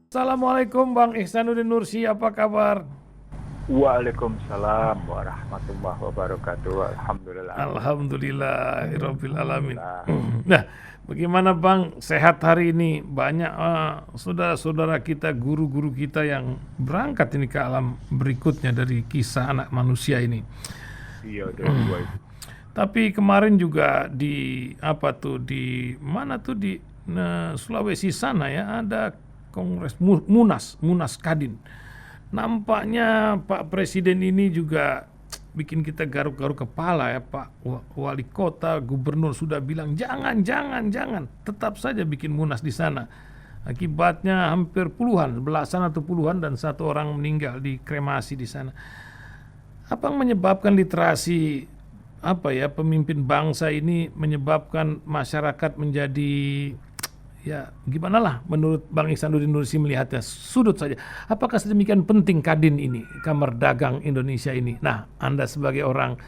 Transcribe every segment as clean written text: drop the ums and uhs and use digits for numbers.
Assalamualaikum Bang Ihsanuddin Nursi, apa kabar? Waalaikumsalam warahmatullahi wabarakatuh. Alhamdulillah. Alhamdulillahirabbil alamin. Alhamdulillah. Nah, bagaimana Bang sehat hari ini? Banyak saudara-saudara kita, guru-guru kita yang berangkat ini ke alam berikutnya dari kisah anak manusia ini. Iya, udah dua itu. Tapi kemarin juga di di mana tuh di Sulawesi sana ya ada Kongres Munas Kadin. Nampaknya Pak Presiden ini juga bikin kita garuk-garuk kepala ya, Pak Wali Kota, Gubernur sudah bilang jangan, tetap saja bikin munas di sana. Akibatnya hampir puluhan, belasan atau puluhan dan satu orang meninggal di kremasi di sana. Apa yang menyebabkan literasi pemimpin bangsa ini menyebabkan masyarakat menjadi ya gimana lah menurut Bang Ihsanuddin Nursi melihatnya sudut saja. Apakah sedemikian penting Kadin ini, Kamar Dagang Indonesia ini? Nah, Anda sebagai orang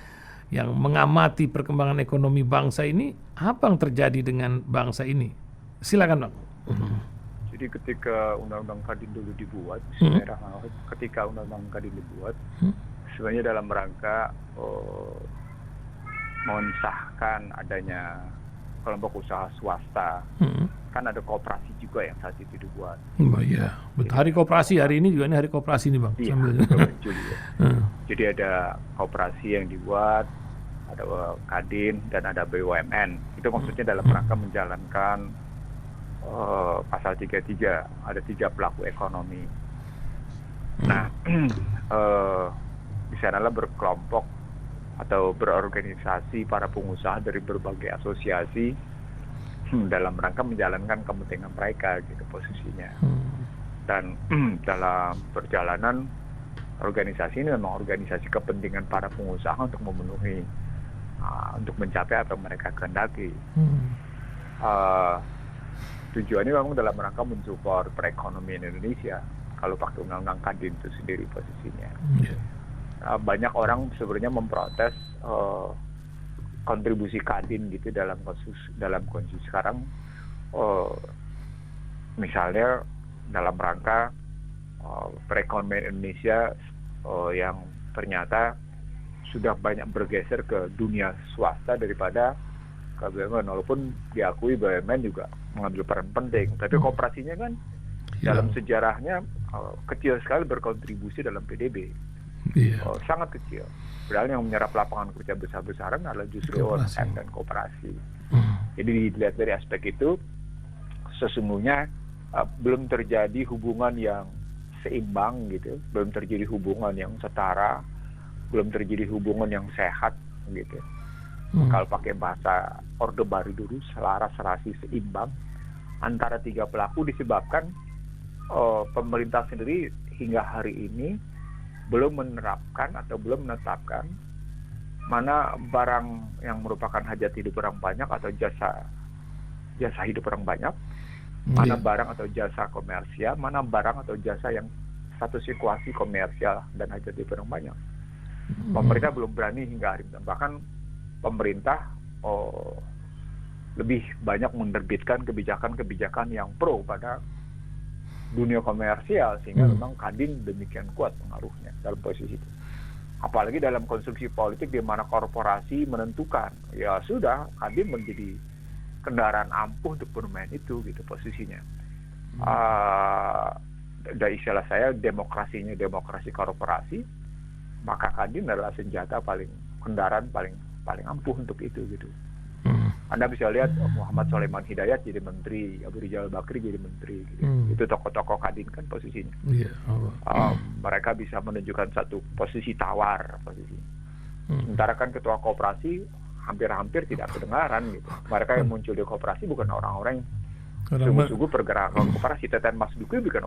yang mengamati perkembangan ekonomi bangsa ini, apa yang terjadi dengan bangsa ini? Silakan Bang. Jadi ketika Undang-Undang Kadin dulu dibuat, ketika Undang-Undang Kadin dibuat, sebenarnya dalam rangka mensahkan adanya kelompok usaha swasta. Kan ada koperasi juga yang saat itu dibuat. Oh iya, betul. Hari koperasi hari ini juga, ini hari koperasi nih Bang. Iya, Juli ya. Jadi ada koperasi yang dibuat, ada Kadin dan ada BUMN. Itu maksudnya dalam rangka menjalankan pasal 33, ada 3 pelaku ekonomi. Nah, di sanalah berkelompok atau berorganisasi para pengusaha dari berbagai asosiasi dalam rangka menjalankan kepentingan mereka gitu posisinya. Dan dalam perjalanan organisasi ini memang organisasi kepentingan para pengusaha untuk memenuhi untuk mencapai apa yang mereka kehendaki. Tujuannya memang dalam rangka mensupport perekonomian Indonesia kalau pakai Undang-Undang Kadin itu sendiri posisinya. Banyak orang sebenarnya memprotes kontribusi Kadin gitu dalam kondisi sekarang, misalnya dalam rangka perekonomian Indonesia yang ternyata sudah banyak bergeser ke dunia swasta daripada ke BUMN, walaupun diakui BUMN juga mengambil peran penting, tapi koperasinya kan dalam sejarahnya kecil sekali berkontribusi dalam PDB. Sangat kecil. Padahal yang menyerap lapangan kerja besar-besaran adalah justru UMKM dan koperasi. Jadi dilihat dari aspek itu, sesungguhnya belum terjadi hubungan yang seimbang gitu, belum terjadi hubungan yang setara, belum terjadi hubungan yang sehat gitu. Kalau pakai bahasa Orde Baru dulu, selaras, serasi, seimbang antara 3 pelaku disebabkan pemerintah sendiri hingga hari ini belum menerapkan atau belum menetapkan mana barang yang merupakan hajat hidup orang banyak atau jasa hidup orang banyak, mana barang atau jasa komersial, mana barang atau jasa yang satu situasi komersial dan hajat hidup orang banyak. Pemerintah belum berani hingga hari ini. Bahkan pemerintah lebih banyak menerbitkan kebijakan-kebijakan yang pro pada dunia komersial, sehingga memang Kadin demikian kuat pengaruhnya dalam posisi itu. Apalagi dalam konstruksi politik di mana korporasi menentukan, ya sudah Kadin menjadi kendaraan ampuh untuk bermain itu gitu posisinya. Dari istilah saya demokrasi korporasi, maka Kadin adalah kendaraan paling ampuh untuk itu gitu. Anda bisa lihat Muhammad Sulaiman Hidayat jadi menteri, Abu Rizal Bakri jadi menteri gitu. Itu tokoh-tokoh Kadin kan posisinya. Mereka bisa menunjukkan satu posisi tawar posisinya. Sementara kan ketua koperasi hampir-hampir tidak kedengaran gitu. Mereka yang muncul di koperasi bukan orang-orang yang sungguh-sungguh pergerakan koperasi. Teten Mas Duki bukan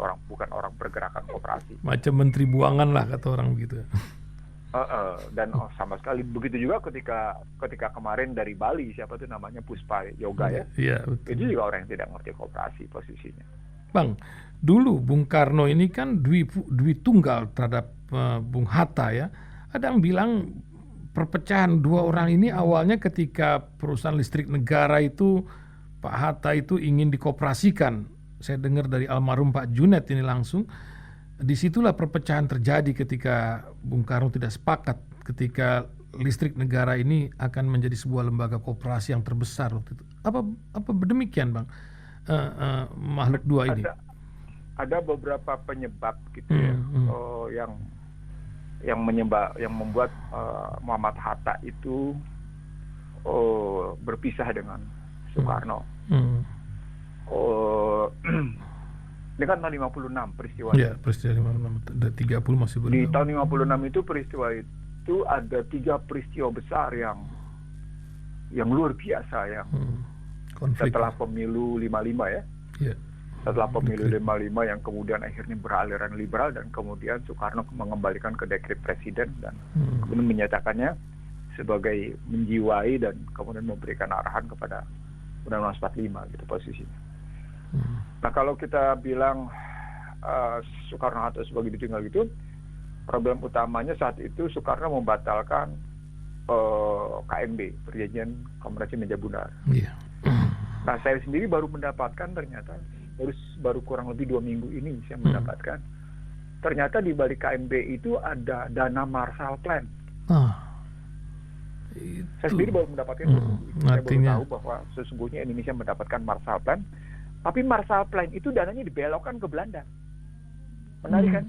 orang pergerakan koperasi. Macam menteri buangan lah kata orang begitu. Dan sama sekali begitu juga ketika kemarin dari Bali, siapa tuh namanya, Puspa Yoga ya. Itu juga orang yang tidak ngerti koperasi posisinya. Bang, dulu Bung Karno ini kan dwi tunggal terhadap Bung Hatta ya. Ada yang bilang perpecahan dua orang ini awalnya ketika perusahaan listrik negara itu Pak Hatta itu ingin dikoperasikan saya dengar dari almarhum Pak Junet ini langsung, disitulah perpecahan terjadi ketika Bung Karno tidak sepakat ketika listrik negara ini akan menjadi sebuah lembaga koperasi yang terbesar waktu itu. Apa demikian, Bang? Makhluk dua ini. Ada beberapa penyebab gitu ya, yang membuat Muhammad Hatta itu berpisah dengan Soekarno. Ini kan tahun 56 peristiwa. Iya, peristiwa 56. Ada 30 masih belum. Di tahun 56 itu peristiwa itu ada 3 peristiwa besar yang luar biasa yang konflik. Setelah pemilu 55 ya. Iya. Setelah pemilu 55 yang kemudian akhirnya beraliran liberal dan kemudian Soekarno mengembalikan ke dekret presiden dan kemudian menyatakannya sebagai menjiwai dan kemudian memberikan arahan kepada Undang-Undang 45 gitu posisinya. Nah kalau kita bilang Soekarno-Hatta sebagai ditinggal gitu, problem utamanya saat itu Soekarno membatalkan KMB, Perjanjian Komerasi Meja Bundar. Yeah. Nah saya sendiri baru mendapatkan ternyata baru kurang lebih 2 minggu ini saya mendapatkan ternyata di balik KMB itu ada dana Marshall Plan. Saya sendiri baru mendapatkan saya baru tahu bahwa sesungguhnya Indonesia mendapatkan Marshall Plan, tapi Marshall Plan itu dananya dibelokkan ke Belanda. Menarik kan?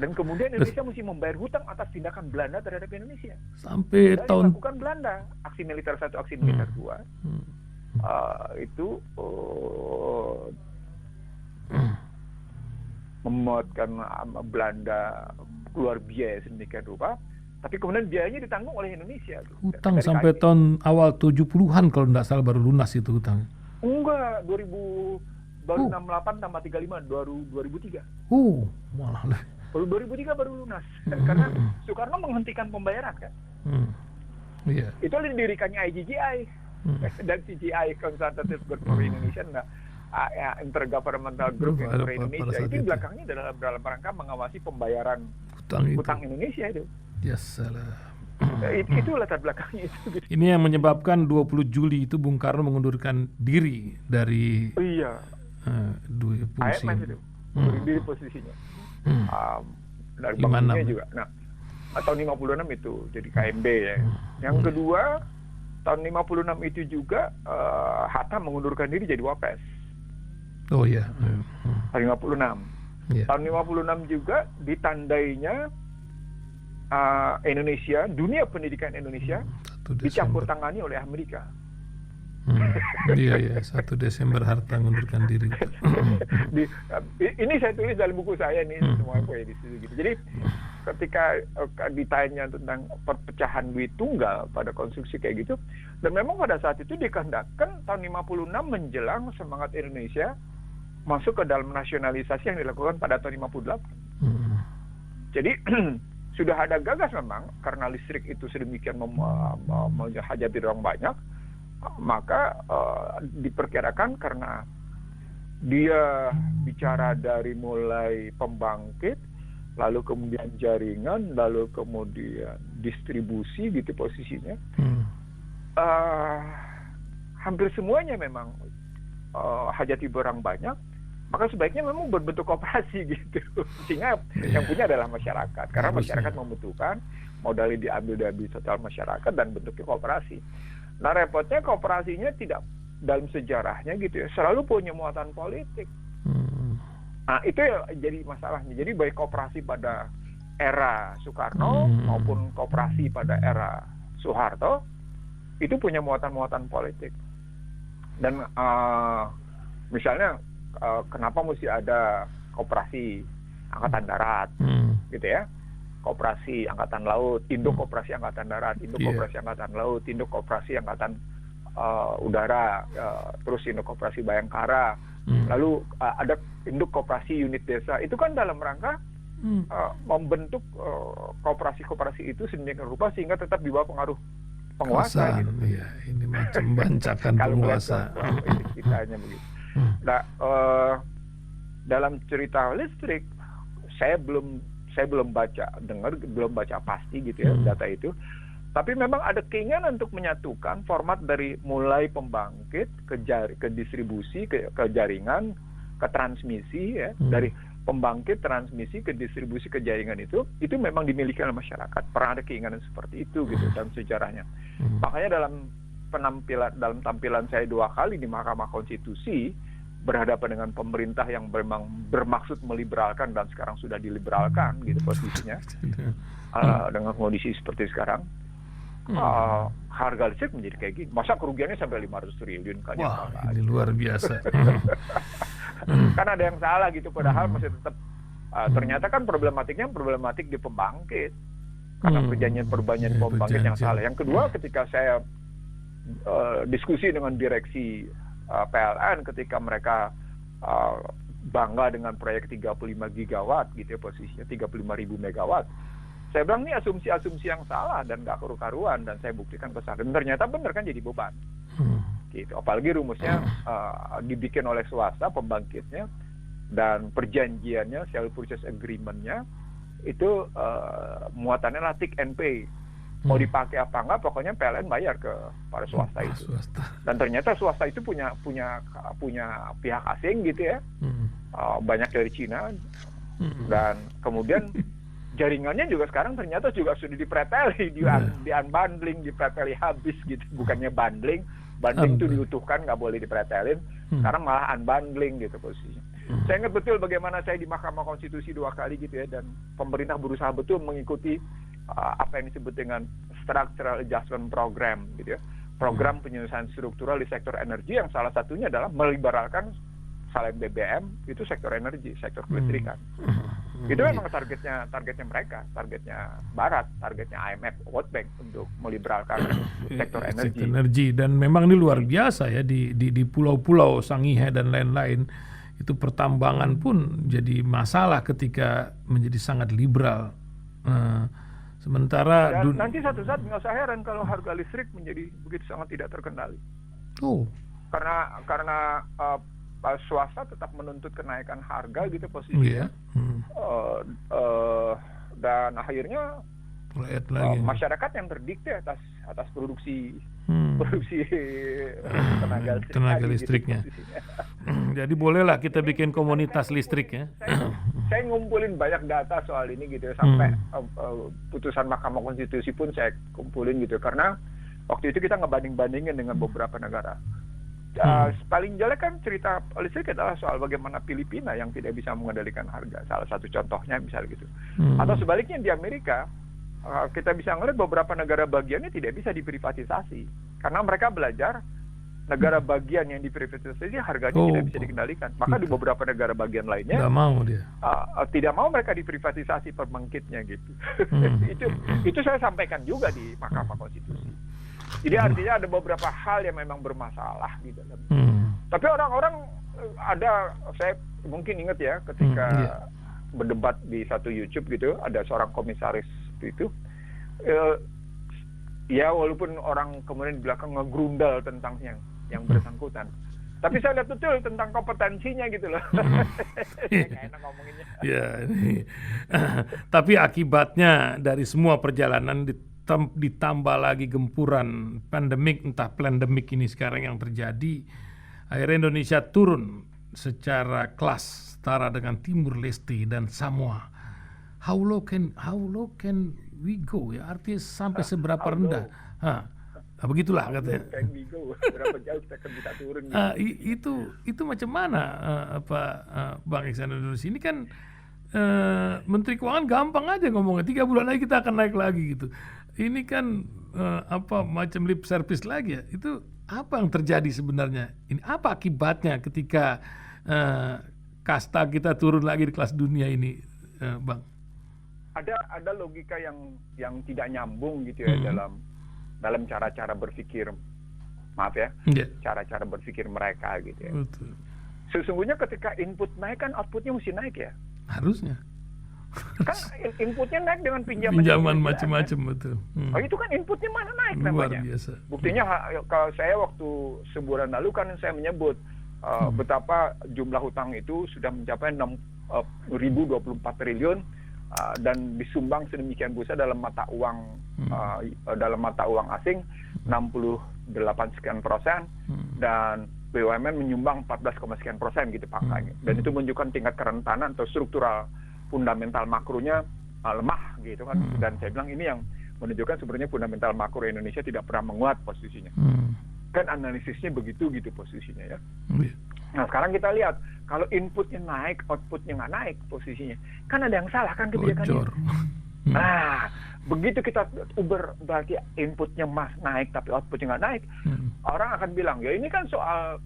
Dan kemudian Indonesia mesti membayar hutang atas tindakan Belanda terhadap Indonesia. Sampai dan tahun dilakukan Belanda, aksi militer 1, aksi militer 2. Itu memuatkan Belanda keluar biaya sedemikian rupa, tapi kemudian biayanya ditanggung oleh Indonesia. Hutang sampai tahun awal 70-an kalau tidak salah baru lunas itu hutang. Enggak, 68 tambah 35 baru 2003. Malah. Baru 2003 baru lunas. Karena Soekarno menghentikan pembayaran kan. Yeah. Itu didirikannya IGGI dan CGI, Consultative Group for Indonesia, Intergovernmental Group for Indonesia. Itu belakangnya dalam rangka mengawasi pembayaran hutang Indonesia itu. Ya salah. Itu latar belakangnya itu. Gitu. Ini yang menyebabkan 20 Juli itu Bung Karno mengundurkan diri dari posisi. IMF itu mengundurkan diri posisinya. Dari banknya juga. Nah, tahun 56 itu jadi KMB ya. Yang kedua, tahun 56 itu juga Hatta mengundurkan diri jadi Wapres. Oh iya. Tahun 56. Yeah. Tahun 56 juga ditandainya Indonesia, dunia pendidikan Indonesia dicampur tangani oleh Amerika. Iya, 1 Desember Hatta mengundurkan diri. Ini saya tulis dalam buku saya nih, semua apa ya di situ gitu. Jadi ketika ditanya tentang perpecahan duit tunggal pada konstruksi kayak gitu, dan memang pada saat itu dikehendakkan tahun 56 menjelang semangat Indonesia masuk ke dalam nasionalisasi yang dilakukan pada tahun 58. Jadi sudah ada gagas memang karena listrik itu sedemikian menghajati orang banyak, maka diperkirakan karena dia bicara dari mulai pembangkit, lalu kemudian jaringan, lalu kemudian distribusi gitu posisinya, hampir semuanya memang hajati barang banyak. Maka sebaiknya memang berbentuk koperasi gitu, sehingga yang punya adalah masyarakat, karena masyarakat membutuhkan, modalnya diambil dari sosial masyarakat dan bentuknya koperasi. Nah repotnya koperasinya tidak dalam sejarahnya gitu ya, selalu punya muatan politik. Nah itu ya jadi masalahnya. Jadi baik koperasi pada era Soekarno maupun koperasi pada era Soeharto itu punya muatan-muatan politik. Dan misalnya kenapa mesti ada koperasi angkatan darat, gitu ya? Koperasi angkatan laut, induk koperasi angkatan darat, induk koperasi angkatan laut, induk koperasi angkatan udara, terus induk koperasi Bayangkara, lalu ada induk koperasi unit desa. Itu kan dalam rangka membentuk koperasi-koperasi itu sedemikian rupa sehingga tetap di bawah pengaruh penguasa. Gitu. Iya, ini macam bancakan penguasa. Kita hanya begitu. Nah, dalam cerita listrik saya belum baca pasti gitu ya data itu, Tapi memang ada keinginan untuk menyatukan format dari mulai pembangkit ke distribusi, ke jaringan, ke transmisi ya. Dari pembangkit, transmisi, ke distribusi, ke jaringan itu memang dimiliki oleh masyarakat. Pernah ada keinginan seperti itu gitu dalam sejarahnya. Makanya dalam tampilan saya 2 kali di Mahkamah Konstitusi berhadapan dengan pemerintah yang memang bermaksud meliberalkan dan sekarang sudah diliberalkan gitu posisinya dengan kondisi seperti sekarang. Harga listrik menjadi kayak gini. Masa kerugiannya sampai 500 triliun kan? Wah, ini luar biasa. Kan ada yang salah gitu, padahal masih tetap ternyata kan problematik di pembangkit karena perjanjian pembangkit yang salah. Yang kedua, ketika saya diskusi dengan direksi PLN ketika mereka bangga dengan proyek 35 gigawatt gitu ya, posisinya 35.000 megawatt. Saya bilang ini asumsi-asumsi yang salah dan nggak karu-karuan, dan saya buktikan ke sana. Dan ternyata benar kan, jadi beban. Gitu. Apalagi rumusnya dibikin oleh swasta pembangkitnya, dan perjanjiannya, sale purchase agreement-nya itu muatannya lah take and pay. Mau dipakai apa enggak, pokoknya PLN bayar pada swasta itu. Dan ternyata swasta itu punya pihak asing gitu ya, banyak dari Cina, dan kemudian jaringannya juga sekarang ternyata juga sudah dipreteli, di unbundling, dipreteli habis gitu, bukannya bundling itu diutuhkan, nggak boleh dipretelin, sekarang malah unbundling gitu posisinya. Saya ingat betul bagaimana saya di Mahkamah Konstitusi 2 kali gitu ya, dan pemerintah berusaha betul mengikuti apa yang disebut dengan Structural Adjustment Program gitu ya, program penyelesaian struktural di sektor energi, yang salah satunya adalah meliberalkan selain BBM itu sektor energi, sektor kelistrikan. Itu memang targetnya mereka, targetnya Barat, targetnya IMF, World Bank untuk meliberalkan sektor energi. Dan memang ini luar biasa ya, di pulau-pulau Sangihe dan lain-lain itu pertambangan pun jadi masalah ketika menjadi sangat liberal. Sementara dan nanti satu saat nggak usah heran kalau harga listrik menjadi begitu sangat tidak terkendali. Karena swasta tetap menuntut kenaikan harga gitu posisinya. Dan akhirnya masyarakat yang terdikte atas produksi tenaga listriknya. Gitu, jadi bolehlah kita bikin komunitas listrik ya. Saya ngumpulin banyak data soal ini gitu ya, sampai putusan Mahkamah Konstitusi pun saya kumpulin gitu, karena waktu itu kita ngebanding-bandingin dengan beberapa negara. Paling jelek kan cerita listrik adalah soal bagaimana Filipina yang tidak bisa mengendalikan harga, salah satu contohnya misalnya gitu. Atau sebaliknya di Amerika, kita bisa ngelihat beberapa negara bagiannya tidak bisa diprivatisasi karena mereka belajar negara bagian yang diprivatisasi harganya tidak bisa dikendalikan. Maka di beberapa negara bagian lainnya tidak mau mereka diprivatisasi pembangkitnya gitu. Itu saya sampaikan juga di Mahkamah Konstitusi. Jadi artinya ada beberapa hal yang memang bermasalah di dalam. Tapi orang-orang saya mungkin ingat ya ketika berdebat di satu YouTube gitu, ada seorang komisaris itu, ya walaupun orang kemudian di belakang ngegrundal tentang yang bersangkutan, tapi saya lihat betul tentang kompetensinya gitu loh. Nggak enak ngomonginnya. Tapi akibatnya dari semua perjalanan ditambah lagi gempuran pandemik, entah plandemik ini sekarang yang terjadi, akhirnya Indonesia turun secara kelas setara dengan Timur Leste dan Samoa. How low can we go ya, artinya sampai seberapa rendah? Begitulah katanya. Berapa jauh kita akan bisa turun? Itu macam mana Bang Iksan Indonesia ini kan Menteri Keuangan gampang aja ngomongnya, 3 bulan lagi kita akan naik lagi gitu. Ini kan macam lip service lagi ya. Itu apa yang terjadi sebenarnya? Ini apa akibatnya ketika kasta kita turun lagi di kelas dunia ini, Bang? Ada logika yang tidak nyambung gitu ya dalam cara-cara berpikir, cara-cara berpikir mereka gitu ya. Betul. Sesungguhnya ketika input naik kan outputnya mesti naik ya. Harusnya. Kan inputnya naik dengan pinjaman macam-macam, betul. Itu kan inputnya mana naik luar namanya. Biasa. Buktinya kalau saya waktu sebulan lalu kan saya menyebut betapa jumlah hutang itu sudah mencapai 6.024 triliun. dan disumbang sedemikian besar dalam mata uang asing 68 sekian persen, dan BUMN menyumbang 14, sekian persen gitu angkanya. Dan itu menunjukkan tingkat kerentanan atau struktural fundamental makronya lemah gitu kan. Dan saya bilang ini yang menunjukkan sebenarnya fundamental makro Indonesia tidak pernah menguat posisinya. Kan analisisnya begitu gitu posisinya ya. Nah sekarang kita lihat kalau inputnya naik, outputnya nggak naik posisinya, kan ada yang salah kan kebijakannya. Nah begitu kita uber berarti inputnya naik tapi outputnya nggak naik, orang akan bilang ya ini kan soal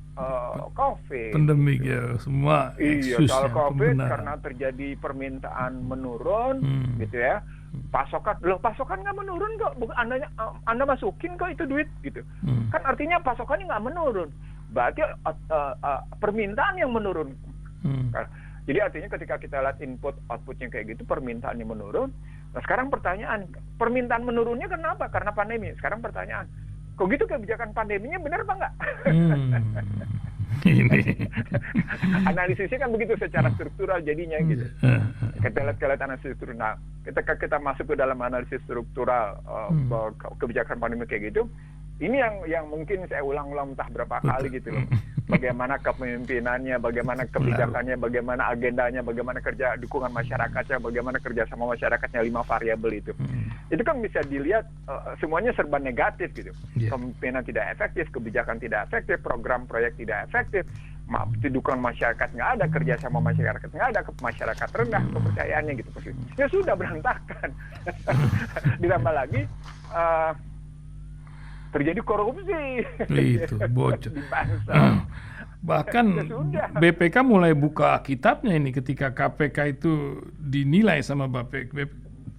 COVID. Pandemik gitu. Ya semua. Iya soal COVID karena terjadi permintaan menurun gitu ya. Pasokan nggak menurun kok, Anda masukin kok itu duit gitu. Kan artinya pasokannya nggak menurun, berarti permintaan yang menurun. Jadi artinya ketika kita lihat input outputnya kayak gitu, permintaannya menurun. Nah sekarang pertanyaan, permintaan menurunnya kenapa? Karena pandemi. Sekarang pertanyaan, kok gitu kebijakan pandeminya benar apa enggak? Ini analisisnya kan begitu secara struktural jadinya gitu. Kita lihat analisis struktural. Nah, ketika kita masuk ke dalam analisis struktural kebijakan pandemi kayak gitu, ini yang mungkin saya ulang-ulang entah berapa kali gitu loh. Bagaimana kepemimpinannya, bagaimana kebijakannya, bagaimana agendanya, bagaimana kerja dukungan masyarakatnya, bagaimana kerjasama masyarakatnya, 5 variabel itu. Itu kan bisa dilihat semuanya serba negatif gitu. Kepemimpinan tidak efektif, kebijakan tidak efektif, program proyek tidak efektif, dukungan masyarakat nggak ada, kerjasama masyarakat nggak ada, masyarakat rendah kepercayaannya gitu. Ya sudah berantakan. Ditambah lagi terjadi korupsi. Itu bocor. Bahkan BPK mulai buka kitabnya ini ketika KPK itu dinilai sama BPK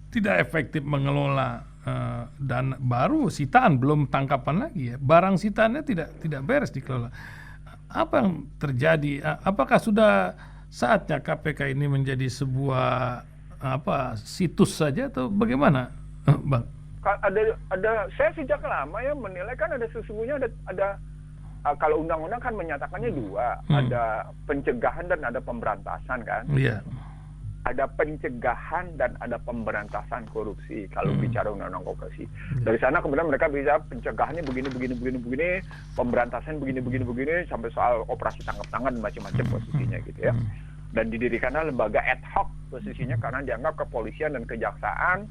tidak efektif mengelola dan baru sitaan, belum tangkapan lagi ya. Barang sitaannya tidak beres dikelola. Apa yang terjadi? Apakah sudah saatnya KPK ini menjadi sebuah situs saja atau bagaimana, Bang? Ada saya sejak lama ya menilai kan ada sesungguhnya ada kalau undang-undang kan menyatakannya dua, ada pencegahan dan ada pemberantasan kan. Ada pencegahan dan ada pemberantasan korupsi kalau bicara undang-undang korupsi. Dari sana kemudian mereka bisa pencegahannya begini, pemberantasan begini sampai soal operasi tangkap tangan macam-macam posisinya gitu ya. Dan didirikanlah lembaga ad hoc posisinya karena dianggap kepolisian dan kejaksaan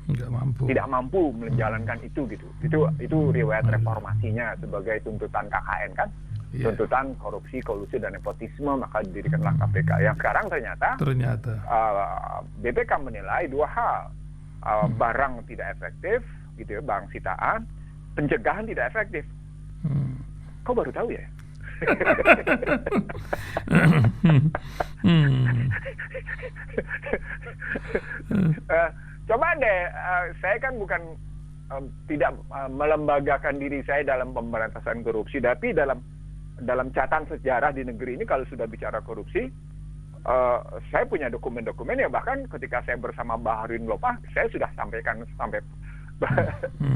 tidak mampu menjalankan itu gitu. Itu riwayat reformasinya sebagai tuntutan KKN kan. Tuntutan korupsi, kolusi dan nepotisme, maka didirikanlah KPK. Yang sekarang ternyata BPK menilai dua hal. Barang tidak efektif gitu ya, barang sitaan, pencegahan tidak efektif. Kau baru tahu ya? Coba deh, saya kan bukan tidak melembagakan diri saya dalam pemberantasan korupsi, tapi dalam catatan sejarah di negeri ini kalau sudah bicara korupsi, saya punya dokumen-dokumen ya, bahkan ketika saya bersama Baharudin Lopa, saya sudah sampaikan sampai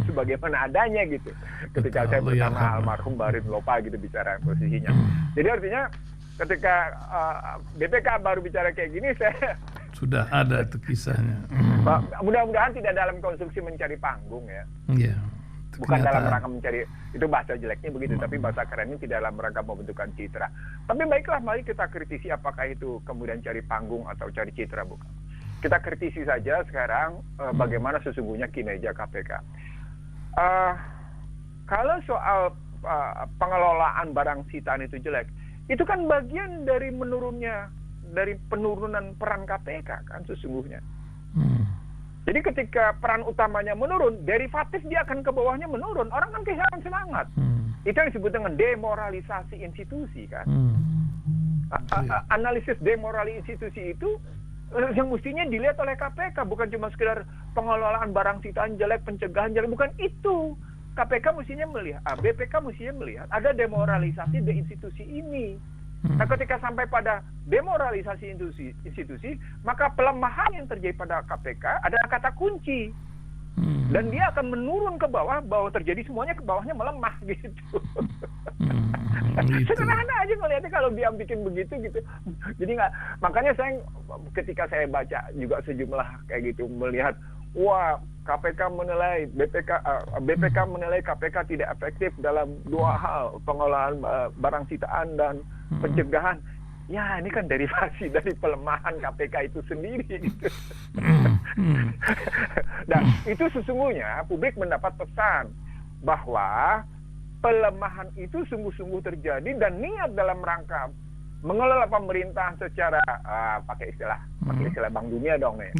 sebagaimana adanya gitu. Ketika saya bersama almarhum Baharudin Lopa gitu bicara posisinya. Jadi artinya ketika BPK baru bicara kayak gini, saya sudah ada tuh kisahnya. Mudah-mudahan tidak dalam konstruksi mencari panggung ya. Bukan dalam rangka mencari, itu bahasa jeleknya begitu, tapi bahasa kerennya tidak dalam rangka pembentukan citra. Tapi baiklah, mari kita kritisi apakah itu kemudian cari panggung atau cari citra, bukan. Kita kritisi saja sekarang bagaimana sesungguhnya kinerja KPK. Kalau soal pengelolaan barang sitaan itu jelek, itu kan bagian dari penurunan peran KPK kan sesungguhnya. Jadi ketika peran utamanya menurun, derivatif dia akan ke bawahnya menurun. Orang kan kehilangan semangat. Itu yang disebut dengan demoralisasi institusi kan. Analisis demoralisasi institusi itu yang mestinya dilihat oleh KPK, bukan cuma sekedar pengelolaan barang sitaan jelek, pencegahan jelek, bukan itu. KPK mestinya melihat, BPK mestinya melihat ada demoralisasi di institusi ini. Nah, ketika sampai pada demoralisasi institusi, maka pelemahan yang terjadi pada KPK adalah kata kunci. Dan dia akan menurun ke bawah, bahwa terjadi semuanya ke bawahnya melemah gitu. Gitu. Sederhana aja ngelihatnya kalau dia bikin begitu gitu. Jadi makanya ketika saya baca juga sejumlah kayak gitu, melihat wah KPK menilai BPK menilai KPK tidak efektif dalam 2 hal, pengelolaan barang sitaan dan pencegahan. Ya ini kan derivasi dari pelemahan KPK itu sendiri gitu. Dan itu sesungguhnya publik mendapat pesan bahwa pelemahan itu sungguh-sungguh terjadi dan niat dalam rangka mengelola pemerintahan secara pakai istilah Bank Dunia dong nih.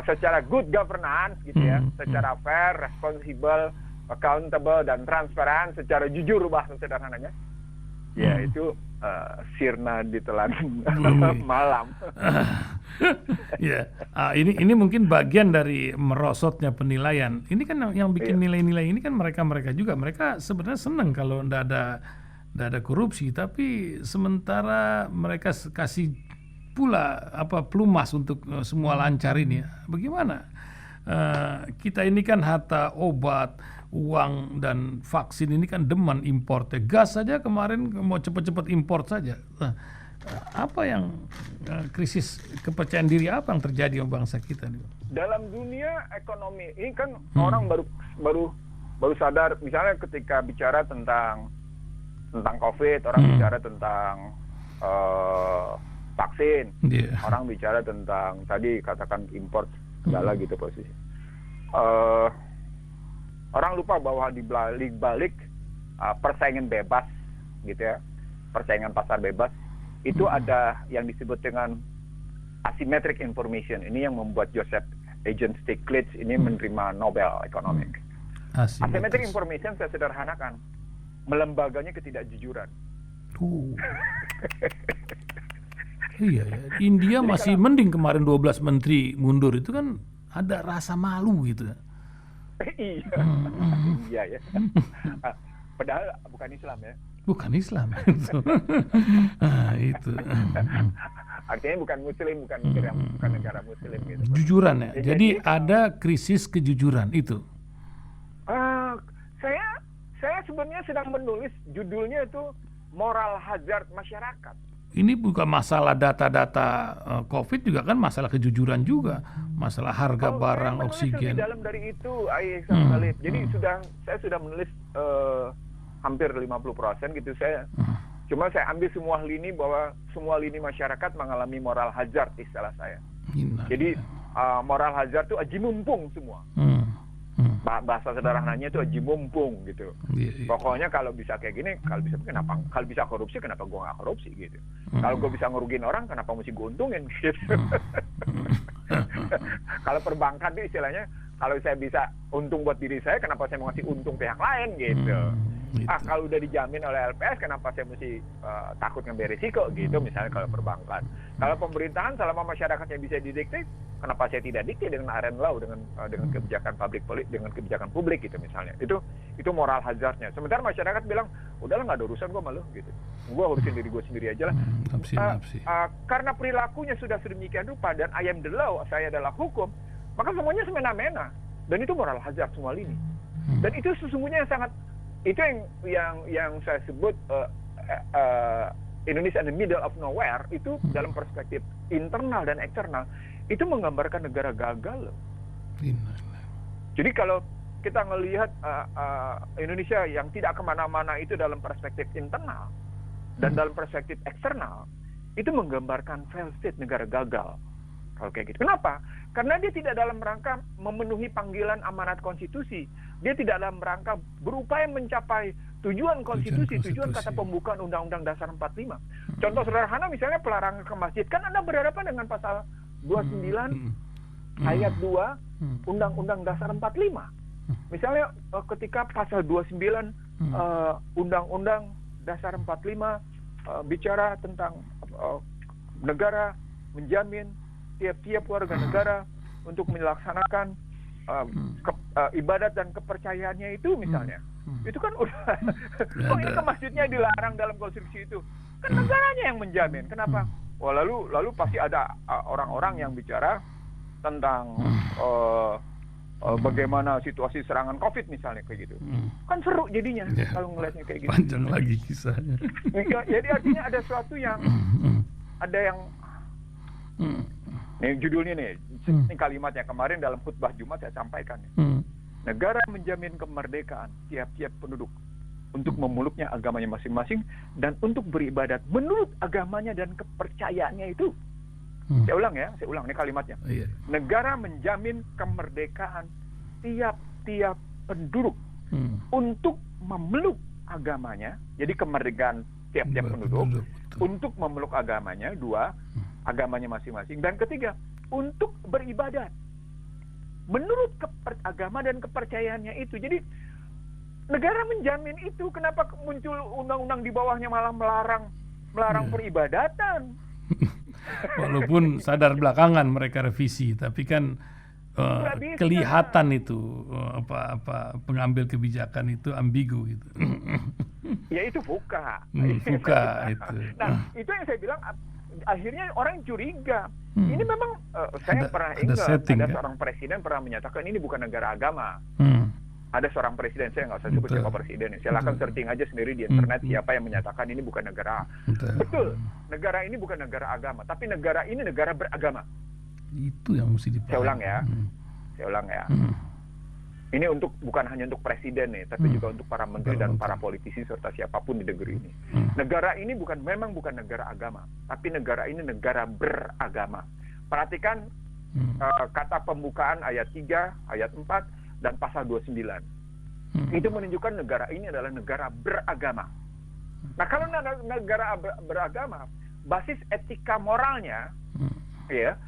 Secara good governance gitu ya, secara fair, responsible, accountable dan transparan, secara jujur bahasa sederhananya. Ya itu sirna ditelan malam. Ya, ini mungkin bagian dari merosotnya penilaian. Ini kan yang bikin nilai-nilai ini kan mereka juga. Mereka sebenarnya senang kalau ndak ada korupsi, tapi sementara mereka kasih pula pelumas untuk semua lancar ini. Bagaimana? Kita ini kan harta, obat, uang dan vaksin ini kan demen import. Gas saja kemarin mau cepat-cepat import saja. Apa yang krisis kepercayaan diri apa yang terjadi di bangsa kita nih? Dalam dunia ekonomi ini kan orang baru sadar, misalnya ketika bicara tentang COVID, orang bicara tentang vaksin, orang bicara tentang tadi katakan import segala gitu posisi. Orang lupa bahwa di balik persaingan bebas gitu ya, persaingan pasar bebas itu ada yang disebut dengan asymmetric information. Ini yang membuat Joseph Agent Stiglitz ini menerima Nobel Economics. Asymmetric information saya sederhanakan, melembaganya ketidakjujuran. Iya ya. India masih mending kemarin 12 menteri mundur, itu kan ada rasa malu gitu. Iya ya. Padahal bukan Islam ya. Bukan Islam. Itu. Artinya bukan Muslim, bukan negara Muslim gitu. Jujuran ya. Jadi ada krisis kejujuran itu. Saya sebenarnya sedang menulis judulnya itu moral hazard masyarakat. Ini bukan masalah data-data COVID juga kan masalah kejujuran juga, masalah harga barang, oksigen. Lebih dalam dari itu, Jadi saya sudah menulis hampir 50% gitu. Cuma saya ambil semua lini, bahwa semua lini masyarakat mengalami moral hazard istilah saya. Jadi moral hazard itu aji mumpung semua. Bahasa sederhananya itu aji mumpung gitu. Pokoknya kalau bisa kayak gini, kalau bisa korupsi kenapa gue nggak korupsi gitu. Kalau gue bisa ngerugiin orang kenapa mesti gue untungin gitu. Kalau perbankan itu istilahnya, kalau saya bisa untung buat diri saya, kenapa saya mau ngasih untung pihak lain gitu. Kalau udah dijamin oleh LPS, kenapa saya mesti takut ngambil risiko gitu, misalnya kalau perbankan. Kalau pemerintahan, selama masyarakatnya bisa didikte, kenapa saya tidak dikte dengan aren law, dengan kebijakan dengan kebijakan publik gitu misalnya. Itu moral hazardnya. Sementara masyarakat bilang, udahlah nggak ada urusan gue malu gitu. Gue urusin diri gue sendiri aja lah. Karena perilakunya sudah sedemikian rupa, dan I am the law, saya adalah hukum, maka semuanya semena-mena. Dan itu moral hazard semua lini. Dan itu sesungguhnya itu yang saya sebut Indonesia in the middle of nowhere. Itu dalam perspektif internal dan eksternal, itu menggambarkan negara gagal loh. Jadi kalau kita ngelihat Indonesia yang tidak kemana-mana itu dalam perspektif internal dan dalam perspektif eksternal, itu menggambarkan failed state, negara gagal. Kalau kayak gitu. Kenapa? Karena dia tidak dalam rangka memenuhi panggilan amanat konstitusi. Dia tidak dalam rangka berupaya mencapai tujuan konstitusi, tujuan kata pembukaan Undang-Undang Dasar 45. Contoh sederhana misalnya pelarangan ke masjid, kan Anda berhadapan dengan pasal 29 ayat 2 Undang-Undang Dasar 45. Misalnya ketika pasal 29 Undang-Undang Dasar 45 bicara tentang negara menjamin tiap-tiap warga negara untuk melaksanakan ibadat dan kepercayaannya itu misalnya. Itu kan udah kok ini ke masjidnya dilarang dalam konstitusi itu. Kan negaranya yang menjamin. Kenapa? Wah, lalu pasti ada orang-orang yang bicara tentang bagaimana situasi serangan COVID misalnya kayak gitu. Kan seru jadinya kalau ngelihatnya kayak gitu. Panjang lagi kisahnya. Jadi artinya ada sesuatu yang ada yang nih judulnya nih, ini kalimatnya kemarin dalam khutbah Jumat saya sampaikan. Negara menjamin kemerdekaan tiap-tiap penduduk untuk memeluknya agamanya masing-masing dan untuk beribadat menurut agamanya dan kepercayaannya itu. Saya ulang nih kalimatnya. Negara menjamin kemerdekaan tiap-tiap penduduk untuk memeluk agamanya. Jadi kemerdekaan tiap-tiap penduduk untuk memeluk agamanya, 2, agamanya masing-masing, dan ketiga, untuk beribadat menurut agama dan kepercayaannya itu. Jadi negara menjamin itu. Kenapa muncul undang-undang di bawahnya malah melarang peribadatan? Walaupun sadar belakangan mereka revisi, tapi kan kelihatan itu pengambil kebijakan itu ambigu gitu. Ya itu fuka. Fuka itu. Nah, itu yang saya bilang akhirnya orang curiga. Ini memang saya pernah ingat ada seorang presiden pernah menyatakan ini bukan negara agama. Ada seorang presiden, saya nggak usah sebut siapa presiden. Silakan searching aja sendiri di internet siapa yang menyatakan ini bukan negara. Betul, negara ini bukan negara agama, tapi negara ini negara beragama. Itu yang mesti dipahami. Saya ulang ya. Ini bukan hanya untuk presiden nih, tapi juga untuk para menteri dan para politisi serta siapapun di negeri ini. Negara ini memang bukan negara agama, tapi negara ini negara beragama. Perhatikan kata pembukaan ayat 3, ayat 4 dan pasal 29. Itu menunjukkan negara ini adalah negara beragama. Nah, kalau negara beragama, basis etika moralnya, ya,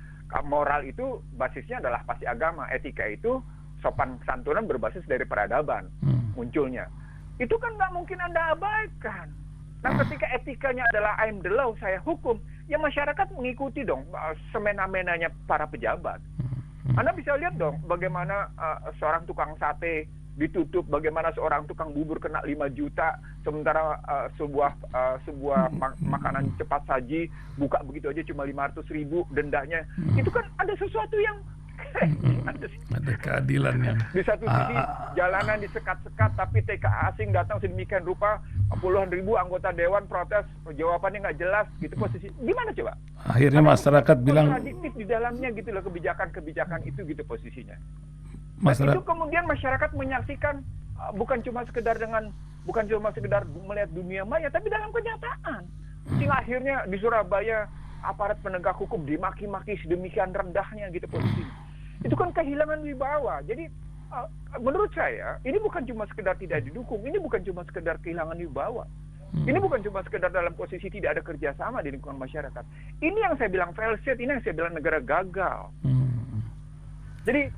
moral itu basisnya adalah pasti agama. Etika itu sopan santunan berbasis dari peradaban munculnya. Itu kan nggak mungkin Anda abaikan. Nah, ketika etikanya adalah I'm the law, saya hukum, ya masyarakat mengikuti dong semena-menanya para pejabat. Anda bisa lihat dong bagaimana seorang tukang sate ditutup, bagaimana seorang tukang bubur kena 5 juta, sementara sebuah makanan cepat saji buka begitu aja cuma 500.000 dendanya. Itu kan ada sesuatu yang ada keadilan yang di satu sisi jalanan disekat-sekat, tapi TKA asing datang sedemikian rupa, puluhan ribu anggota dewan protes, jawabannya nggak jelas gitu posisi. Gimana coba? Akhirnya masyarakat bilang kontradiktif di dalamnya gitu loh kebijakan itu gitu posisinya. Masyarakat itu kemudian masyarakat menyaksikan bukan cuma sekedar melihat dunia maya, tapi dalam kenyataan. Sehingga akhirnya di Surabaya aparat penegak hukum dimaki-maki sedemikian rendahnya gitu posisinya. Itu kan kehilangan wibawa. Jadi menurut saya ini bukan cuma sekedar tidak didukung, ini bukan cuma sekedar kehilangan wibawa. Ini bukan cuma sekedar dalam posisi tidak ada kerjasama di lingkungan masyarakat. Ini yang saya bilang fail state, ini yang saya bilang negara gagal. Jadi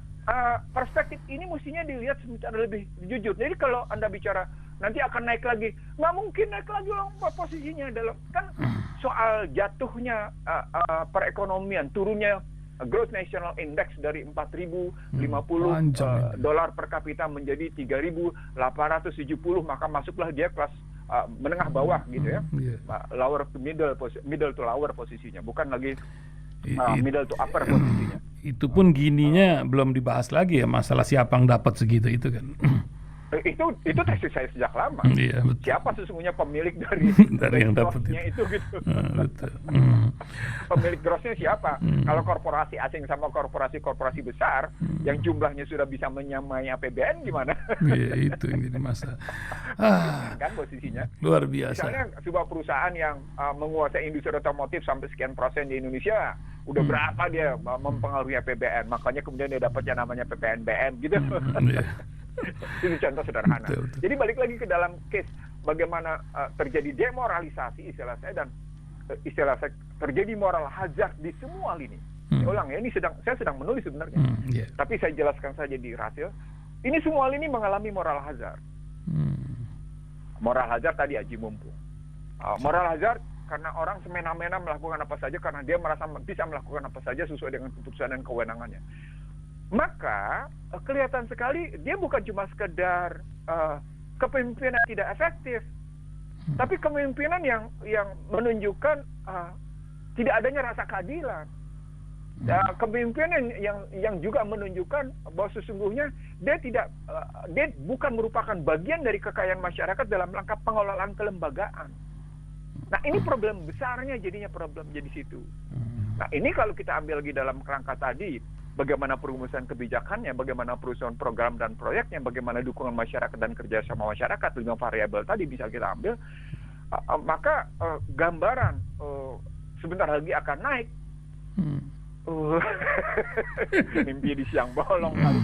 perspektif ini mestinya dilihat secara lebih jujur. Jadi kalau Anda bicara nanti akan naik lagi, nggak mungkin naik lagi loh posisinya dalam kan soal jatuhnya perekonomian, turunnya Gross National Index dari 4.050 dolar per kapita menjadi 3.870, maka masuklah dia kelas menengah bawah gitu ya, lower to middle to lower posisinya, bukan lagi middle to upper posisinya. Itu pun gininya belum dibahas lagi ya, masalah siapa yang dapat segitu itu kan. Itu tesis saya sejak lama. Iya, siapa sesungguhnya pemilik dari yang dapat itu gitu. Betul. Pemilik grossnya siapa? Kalau korporasi asing sama korporasi besar yang jumlahnya sudah bisa menyamai APBN gimana? Iya, itu yang jadi masalah. Kan posisinya. Luar biasa. Misalnya sebuah perusahaan yang menguasai industri otomotif sampai sekian persen di Indonesia, udah berapa dia mempengaruhi APBN? Makanya kemudian dia dapat yang namanya PPNBM gitu. Itu contoh sederhana. Betul. Jadi balik lagi ke dalam case bagaimana terjadi demoralisasi istilah saya dan terjadi moral hazard di semua lini. Saya ulang ya, ini saya sedang menulis sebenarnya. Tapi saya jelaskan saja di rasil. Ini semua lini mengalami moral hazard. Moral hazard tadi aji mumpung. Moral hazard karena orang semena-mena melakukan apa saja karena dia merasa bisa melakukan apa saja sesuai dengan keputusan dan kewenangannya. Maka kelihatan sekali dia bukan cuma sekedar kepemimpinan tidak efektif, tapi kepemimpinan yang menunjukkan tidak adanya rasa keadilan. Kepemimpinan yang juga menunjukkan bahwa sesungguhnya dia bukan merupakan bagian dari kekayaan masyarakat dalam rangka pengelolaan kelembagaan. Nah, ini problem besarnya jadinya problem jadi situ. Nah, ini kalau kita ambil lagi dalam kerangka tadi, bagaimana perumusan kebijakannya, bagaimana perusahaan program dan proyeknya, bagaimana dukungan masyarakat dan kerjasama masyarakat, 5 variabel tadi bisa kita ambil, maka gambaran sebentar lagi akan naik. Mimpi di siang bolong kali.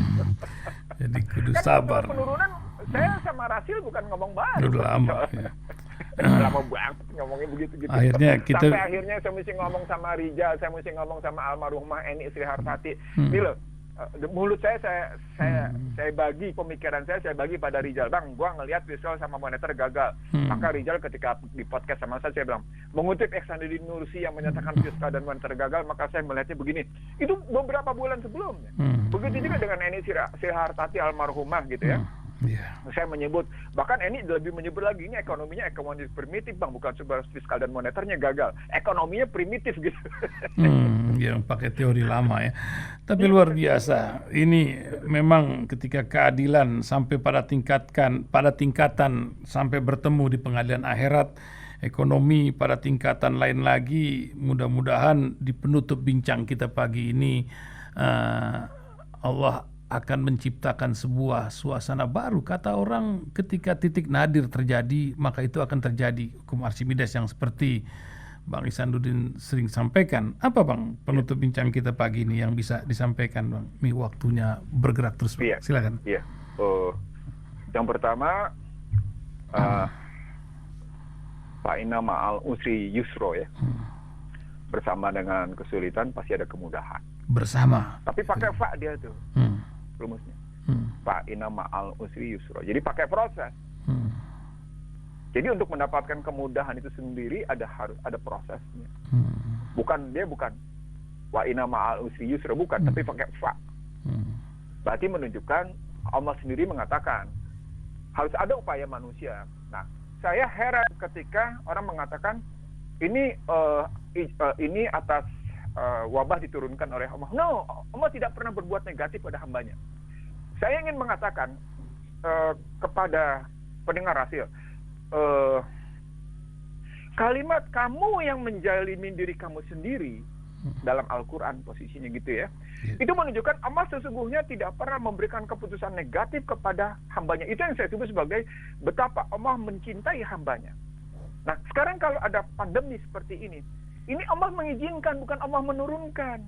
Jadi kudu Kan sabar. penurunan, saya sama Rasil bukan ngomong baru. Udah lama. Ya. Lama banget ngomongnya begitu-gitu. Akhirnya kita Sampai akhirnya saya mesti ngomong sama Rijal, saya mesti ngomong sama almarhumah Eni Sri Hartati. Ini loh, mulut saya bagi pemikiran saya bagi pada Rijal. Bang, gua ngelihat fiskal sama moneter gagal. Maka Rijal ketika di podcast sama saya bilang, mengutip Ihsanuddin Nursi yang menyatakan fiskal dan moneter gagal, maka saya melihatnya begini. Itu beberapa bulan sebelumnya. Begitu juga dengan Eni Sri Hartati almarhumah gitu ya. Yeah. Saya menyebut, bahkan ini lebih menyebut lagi, ini ekonominya ekonomi primitif bang, bukan sebuah fiskal dan moneternya gagal, ekonominya primitif gitu. Yang pakai teori lama ya. Tapi luar biasa. Ini memang ketika keadilan sampai pada tingkatan sampai bertemu di pengadilan akhirat, ekonomi pada tingkatan lain lagi. Mudah-mudahan di penutup bincang kita pagi ini Allah akan menciptakan sebuah suasana baru. Kata orang, ketika titik nadir terjadi, maka itu akan terjadi hukum Archimedes yang seperti Bang Ihsanuddin sering sampaikan. Apa Bang penutup bincang kita pagi ini yang bisa disampaikan Bang? Ini waktunya bergerak terus Bang. Silakan. Iya. Yang pertama, Fa inna ma'al usri yusro ya. Bersama dengan kesulitan pasti ada kemudahan. Bersama. Tapi pakai fa dia tuh. Rumusnya. Fa inna ma'al usri yusro. Jadi pakai proses. Jadi untuk mendapatkan kemudahan itu sendiri harus ada prosesnya. Bukan wa inna ma'al usri yusro, bukan, tapi pakai fa. Berarti menunjukkan Allah sendiri mengatakan harus ada upaya manusia. Nah, saya heran ketika orang mengatakan ini atas wabah diturunkan oleh Allah. No, Allah tidak pernah berbuat negatif pada hambanya. Saya ingin mengatakan kepada pendengar Rasil, kalimat kamu yang menjalimi diri kamu sendiri dalam Al-Quran posisinya gitu ya, itu menunjukkan Allah sesungguhnya tidak pernah memberikan keputusan negatif kepada hambanya. Itu yang saya sebut sebagai betapa Allah mencintai hambanya. Nah, sekarang kalau ada pandemi seperti ini Allah mengizinkan, bukan Allah menurunkan.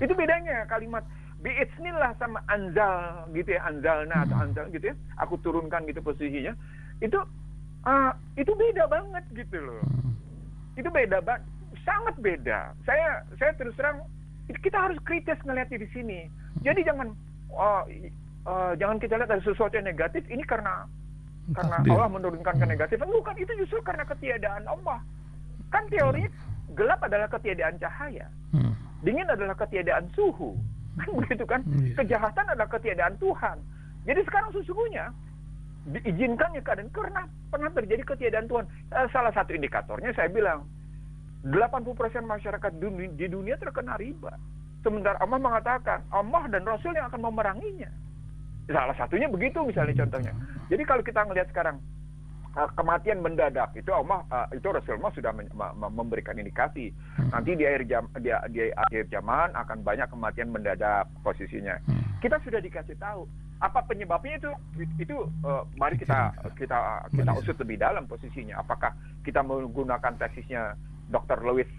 Itu bedanya kalimat bi'itsnillah sama anzal gitu ya, anzalna atau anzal gitu ya, aku turunkan gitu posisinya. Itu beda banget gitu loh. Itu beda banget, sangat beda. Saya terus terang, kita harus kritis ngeliatnya di sini. Jadi jangan kita lihat ada sesuatu yang negatif ini karena Allah menurunkan kenegatifan. Bukan, itu justru karena ketiadaan Allah. Kan teorinya gelap adalah ketiadaan cahaya, dingin adalah ketiadaan suhu, kan begitu kan? Kejahatan adalah ketiadaan Tuhan. Jadi sekarang sesungguhnya diizinkannya keadaan karena pernah terjadi ketiadaan Tuhan. Salah satu indikatornya saya bilang 80% masyarakat di dunia terkena riba. Sementara Allah mengatakan Allah dan Rasul yang akan memeranginya. Salah satunya begitu misalnya contohnya. Jadi kalau kita melihat sekarang kematian mendadak itu Rasulullah sudah memberikan indikasi nanti di akhir zaman akan banyak kematian mendadak posisinya. Kita sudah dikasih tahu apa penyebabnya itu mari kita usut lebih dalam posisinya. Apakah kita menggunakan tesisnya Dr. Lewis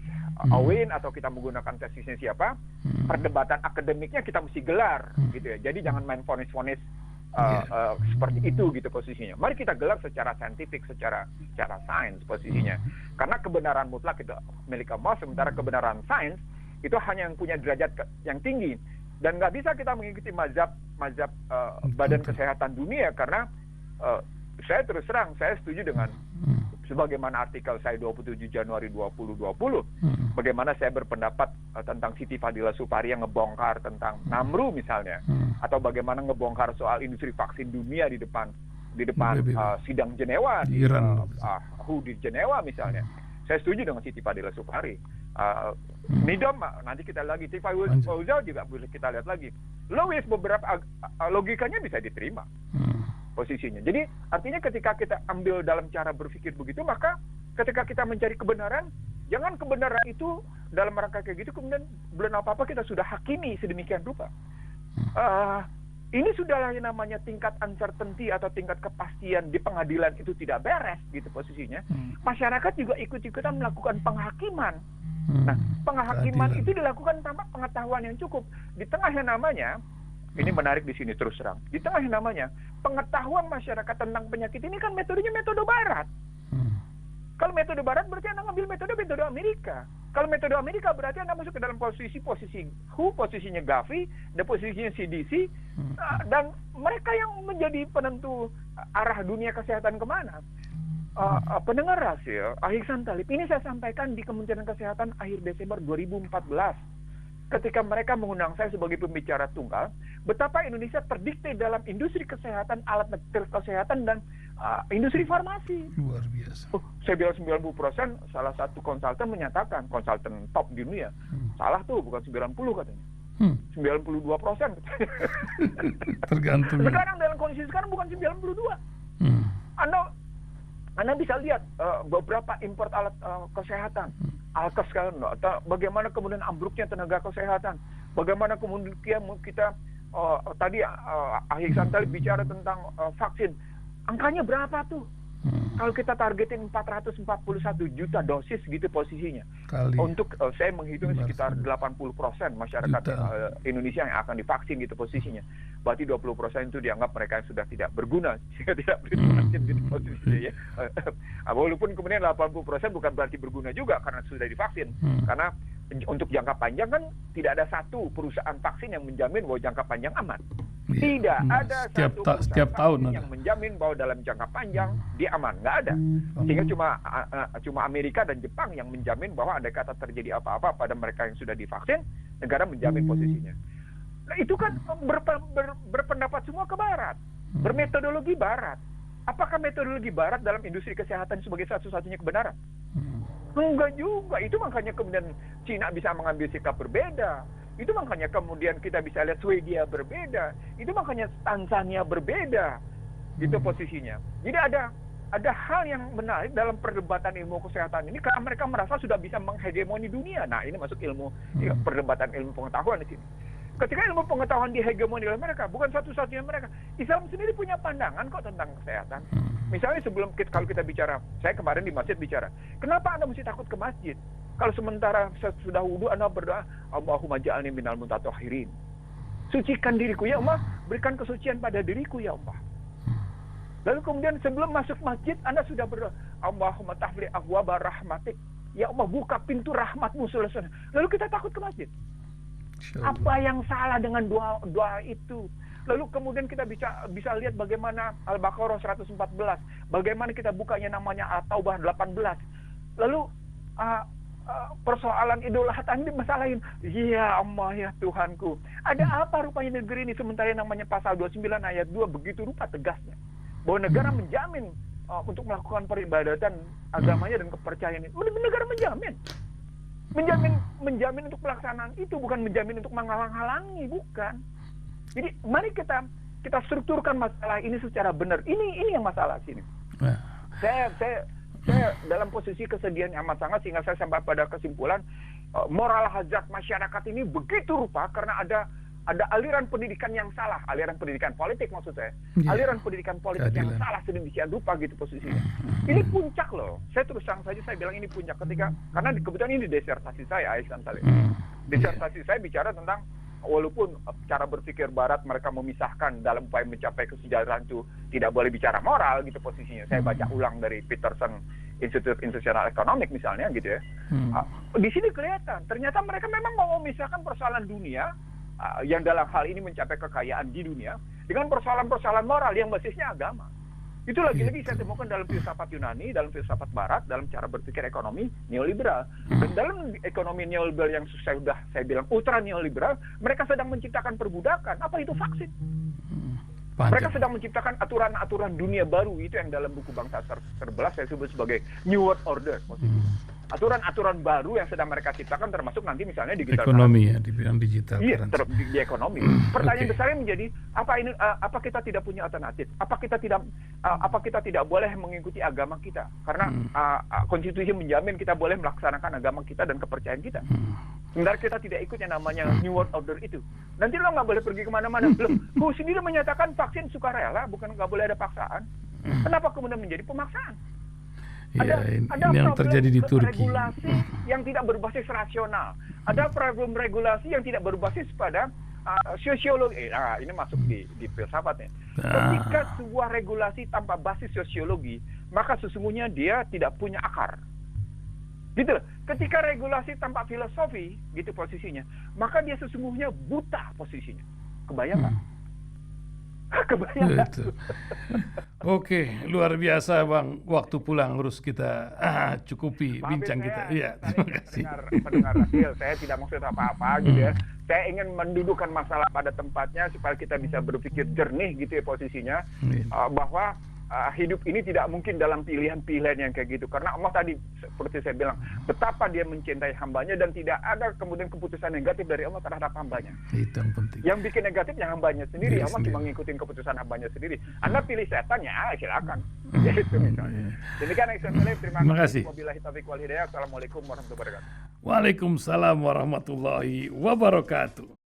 Owen atau kita menggunakan tesisnya siapa? Perdebatan akademiknya kita mesti gelar gitu ya. Jadi jangan main vonis-vonis seperti itu gitu posisinya. Mari kita gelar secara saintifik, secara sains posisinya. Karena kebenaran mutlak itu milik Allah, sementara kebenaran sains itu hanya yang punya derajat yang tinggi. Dan nggak bisa kita mengikuti mazhab Badan Kesehatan Dunia karena saya terus terang saya setuju dengan sebagaimana artikel saya 27 Januari 2020, bagaimana saya berpendapat tentang Siti Fadila Supari yang ngebongkar tentang Namru misalnya, atau bagaimana ngebongkar soal industri vaksin dunia di depan sidang Jenewa di Jenewa misalnya. Saya setuju dengan Siti Fadila Supari. Nidom nanti kita lagi, Tifauza juga boleh kita lihat lagi. Lewis beberapa logikanya bisa diterima posisinya. Jadi artinya ketika kita ambil dalam cara berpikir begitu, maka ketika kita mencari kebenaran, jangan kebenaran itu dalam rangka kayak gitu kemudian belum apa-apa kita sudah hakimi sedemikian rupa. Ini sudahlah yang namanya tingkat uncertainty atau tingkat kepastian di pengadilan itu tidak beres gitu posisinya. Masyarakat juga ikut-ikutan melakukan penghakiman. Nah, penghakiman itu dilakukan tanpa pengetahuan yang cukup. Di tengah yang namanya, ini menarik di sini terus terang, di tengah yang namanya pengetahuan masyarakat tentang penyakit ini kan metodenya metode barat. Kalau metode barat berarti Anda ngambil metode Amerika. Kalau metode Amerika berarti Anda masuk ke dalam posisi WHO, posisinya Gavi, dan posisinya CDC, dan mereka yang menjadi penentu arah dunia kesehatan kemana. Pendengar Rasil, Ihsan Talib, ini saya sampaikan di Kementerian Kesehatan akhir Desember 2014. Ketika mereka mengundang saya sebagai pembicara tunggal, betapa Indonesia terdikte dalam industri kesehatan, alat kesehatan, dan industri farmasi. Luar biasa. Saya bilang 90%, salah satu konsultan menyatakan, konsultan top di dunia, salah tuh, bukan 90 katanya. 92%. Tergantung. Sekarang dalam kondisi sekarang bukan 92. Anda bisa lihat beberapa import alat kesehatan, alkes kan, atau bagaimana kemudian ambruknya tenaga kesehatan, bagaimana kemudian kita tadi Ihsan tadi bicara tentang vaksin, angkanya berapa tuh? Kalau kita targetin 441 juta dosis gitu posisinya. Untuk saya menghitung sekitar 80% masyarakat Indonesia yang akan divaksin gitu posisinya. Berarti 20% itu dianggap mereka yang sudah tidak berguna, sehingga tidak beri vaksin gitu posisinya ya. Walaupun kemudian 80% bukan berarti berguna juga karena sudah divaksin. Karena untuk jangka panjang kan tidak ada satu perusahaan vaksin yang menjamin bahwa jangka panjang aman. Tidak ada setiap tahun yang menjamin bahwa dalam jangka panjang dia aman, nggak ada. Sehingga cuma Amerika dan Jepang yang menjamin bahwa andai kata terjadi apa-apa pada mereka yang sudah divaksin, negara menjamin posisinya. Nah itu kan berpendapat semua ke barat, bermetodologi barat. Apakah metodologi barat dalam industri kesehatan sebagai satu-satunya kebenaran? Enggak juga. Itu makanya kemudian Cina bisa mengambil sikap berbeda. Itu makanya kemudian kita bisa lihat Swedia berbeda. Itu makanya Tanzania berbeda. Gitu posisinya. Jadi ada hal yang menarik dalam perdebatan ilmu kesehatan ini karena mereka merasa sudah bisa menghegemoni dunia. Nah, ini masuk ilmu perdebatan ilmu pengetahuan di sini. Ketika ilmu pengetahuan dihegemoni oleh mereka, bukan satu-satunya mereka. Islam sendiri punya pandangan kok tentang kesehatan. Misalnya kalau kita bicara, saya kemarin di masjid bicara, kenapa Anda mesti takut ke masjid? Kalau sementara sudah wudu Anda berdoa, Allahumma ja'alni minal mutatahhirin. Sucikan diriku ya Allah, berikan kesucian pada diriku ya Allah. Lalu kemudian sebelum masuk masjid Anda sudah berdoa, Allahumma tafli abwaaba rahmatik. Ya Allah, buka pintu rahmatmu seluruhnya. Lalu kita takut ke masjid. Apa yang salah dengan doa itu? Lalu kemudian kita bisa lihat bagaimana Al-Baqarah 114, bagaimana kita bukanya namanya At-Taubah 18. Lalu persoalan Idul Adha ini masalahin, ya Allah ya Tuhanku, ada apa rupanya negeri ini sementara namanya pasal 29 ayat 2 begitu rupa tegasnya bahwa negara menjamin untuk melakukan peribadatan agamanya dan kepercayaan itu. Negara menjamin untuk pelaksanaan itu, bukan menjamin untuk menghalang-halangi, bukan. Jadi mari kita strukturkan masalah ini secara benar. Ini yang masalah sini. Saya dalam posisi kesedihan yang amat sangat sehingga saya sampai pada kesimpulan moral hazard masyarakat ini begitu rupa karena ada aliran pendidikan yang salah, aliran pendidikan politik maksud saya, aliran pendidikan politik yang salah sedemikian rupa gitu posisinya. Ini puncak loh. Saya terus terang saja saya bilang ini puncak ketika karena kebetulan ini disertasi saya, Ihsan Talib. Disertasi saya bicara tentang walaupun cara berpikir Barat mereka memisahkan dalam upaya mencapai kesejahteraan itu tidak boleh bicara moral gitu posisinya. Saya baca ulang dari Peterson Institute International Economic misalnya gitu ya. Di sini kelihatan ternyata mereka memang mau memisahkan persoalan dunia yang dalam hal ini mencapai kekayaan di dunia dengan persoalan-persoalan moral yang basisnya agama. Itu lagi-lagi saya temukan dalam filsafat Yunani, dalam filsafat Barat, dalam cara berpikir ekonomi neoliberal. Dan dalam ekonomi neoliberal yang saya bilang ultra neoliberal, mereka sedang menciptakan perbudakan. Apa itu vaksin? Mereka sedang menciptakan aturan-aturan dunia baru, itu yang dalam buku Bangsa Terbelah saya sebut sebagai New World Order. aturan-aturan baru yang sedang mereka ciptakan, termasuk nanti misalnya digital Ekonomi ya, di bidang digital. Iya, currency. di ekonomi. Pertanyaan Oke. besarnya menjadi apa kita tidak punya alternatif? Apa kita tidak boleh mengikuti agama kita? Karena konstitusi menjamin kita boleh melaksanakan agama kita dan kepercayaan kita. Sementara kita tidak ikut yang namanya New World Order itu. Nanti lo nggak boleh pergi kemana-mana. Loh, WHO sendiri menyatakan vaksin sukarela, bukan nggak boleh ada paksaan. Kenapa kemudian menjadi pemaksaan? Ya, ini yang terjadi di Turki. Regulasi yang tidak berbasis rasional. Ada problem regulasi yang tidak berbasis pada sosiologi. Nah, ini masuk di filsafatnya. Ketika sebuah regulasi tanpa basis sosiologi, maka sesungguhnya dia tidak punya akar. Gitu. Ketika regulasi tanpa filosofi, gitu posisinya, maka dia sesungguhnya buta posisinya. Kebayang nggak? Kebayang nggak? Oke, luar biasa Bang. Waktu pulang harus kita cukupi bincang kita. Iya, terima kasih. Pendengar Rasil, saya tidak maksud apa-apa gitu ya. Saya ingin mendudukkan masalah pada tempatnya supaya kita bisa berpikir jernih gitu ya posisinya, bahwa hidup ini tidak mungkin dalam pilihan-pilihan yang kayak gitu. Karena Allah tadi seperti saya bilang, betapa dia mencintai hambanya dan tidak ada kemudian keputusan negatif dari Allah terhadap hambanya. Itu yang penting. Yang bikin negatifnya hambanya sendiri. Dia Allah sendiri. cuma ngikutin keputusan hambanya sendiri. Anda pilih setan ya silakan. Gitu misalnya. Demikian Excellency, terima kasih. Wabillahi taufiq wal hidayah. Assalamualaikum warahmatullahi wabarakatuh. Waalaikumsalam warahmatullahi wabarakatuh.